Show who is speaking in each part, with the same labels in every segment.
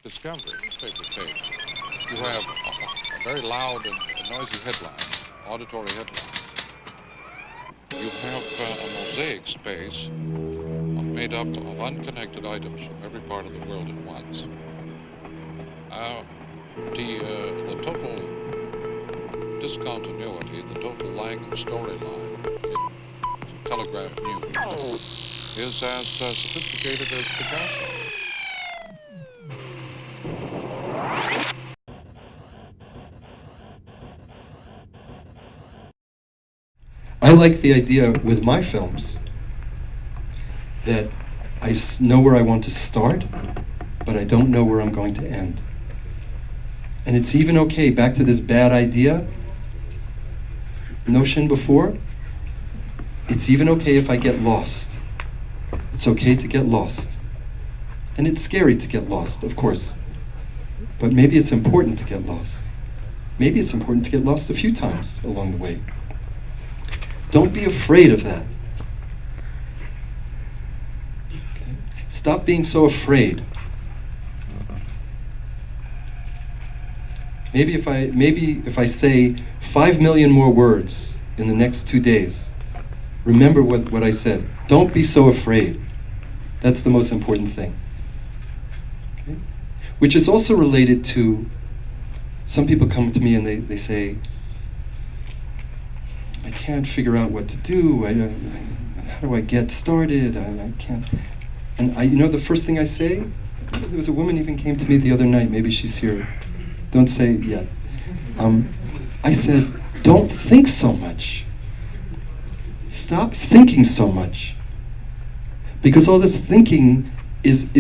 Speaker 1: Discovery newspaper page, you have a very loud and noisy headline, auditory headline. You have a mosaic space made up of unconnected items from every part of the world at once. The total discontinuity, the total lagging storyline in telegraph news is as sophisticated as Picasso.
Speaker 2: I like the idea with my films that I know where I want to start, but I don't know where I'm going to end. And it's even okay, back to this bad idea notion before, it's even okay if I get lost. It's okay to get lost. And it's scary to get lost, of course. But maybe it's important to get lost. Maybe it's important to get lost a few times along the way. Don't be afraid of that. Okay? Stop being so afraid. Maybe if I say 5 million more words in the next 2 days, remember what I said. Don't be so afraid. That's the most important thing. Okay? Which is also related to, some people come to me and they say, I can't figure out what to do. How do I get started? I can't. And the first thing I say, there was a woman even came to me the other night, maybe she's here. Don't say it yet. I said, don't think so much. Stop thinking so much. Because all this thinking is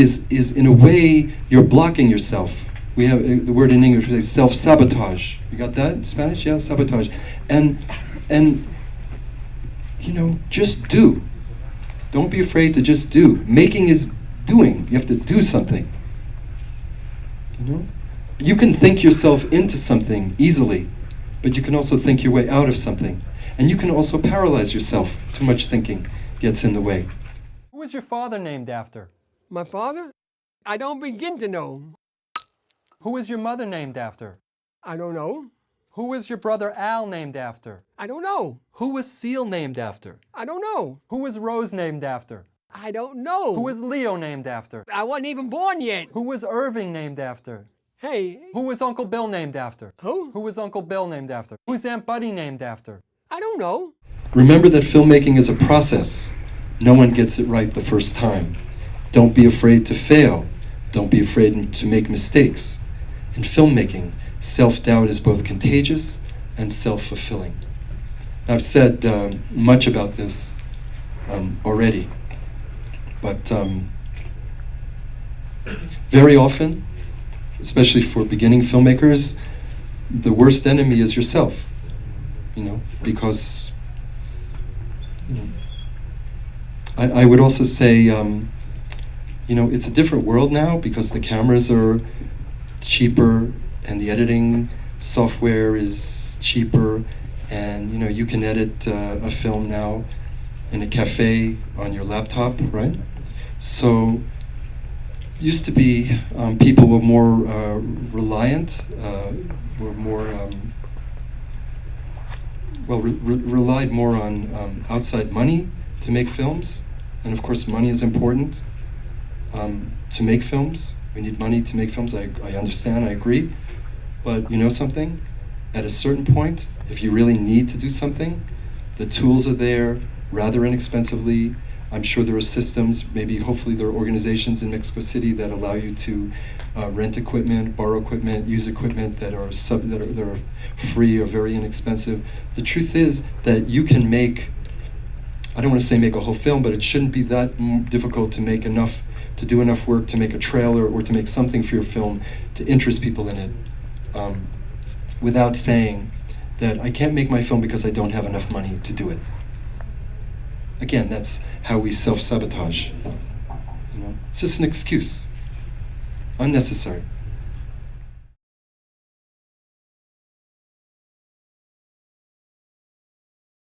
Speaker 2: in a way, you're blocking yourself. We have the word in English, we say self-sabotage. You got that in Spanish? Yeah, sabotage. And just do. Don't be afraid to just do. Making is doing. You have to do something. You can think yourself into something easily, but you can also think your way out of something. And you can also paralyze yourself. Too much thinking gets in the way.
Speaker 3: Who is your father named after?
Speaker 4: My father? I don't begin to know.
Speaker 3: Who is your mother named after?
Speaker 4: I don't know.
Speaker 3: Who is your brother Al named after?
Speaker 4: I don't know.
Speaker 3: Who was Seal named after?
Speaker 4: I don't know.
Speaker 3: Who was Rose named after?
Speaker 4: I don't know.
Speaker 3: Who was Leo named after?
Speaker 4: I wasn't even born yet.
Speaker 3: Who was Irving named after?
Speaker 4: Hey.
Speaker 3: Who was Uncle Bill named after?
Speaker 4: Who?
Speaker 3: Who was Uncle Bill named after? Who's Aunt Buddy named after?
Speaker 4: I don't know.
Speaker 2: Remember that filmmaking is a process. No one gets it right the first time. Don't be afraid to fail. Don't be afraid to make mistakes. In filmmaking, self-doubt is both contagious and self-fulfilling. I've said much about this already, but very often, especially for beginning filmmakers, the worst enemy is yourself, because I would also say, it's a different world now because the cameras are cheaper and the editing software is cheaper, and you can edit a film now in a cafe on your laptop, right? So used to be people were more reliant, were more relied more on outside money to make films, and of course money is important to make films. We need money to make films. I understand, I agree. But you know something? At a certain point, if you really need to do something, the tools are there rather inexpensively. I'm sure there are systems, maybe hopefully there are organizations in Mexico City that allow you to rent equipment, borrow equipment, use equipment that are free or very inexpensive. The truth is that you can make, I don't want to say make a whole film, but it shouldn't be that difficult to make enough, to do enough work to make a trailer or to make something for your film to interest people in it, without saying that I can't make my film because I don't have enough money to do it. Again, that's how we self-sabotage. It's just an excuse. Unnecessary.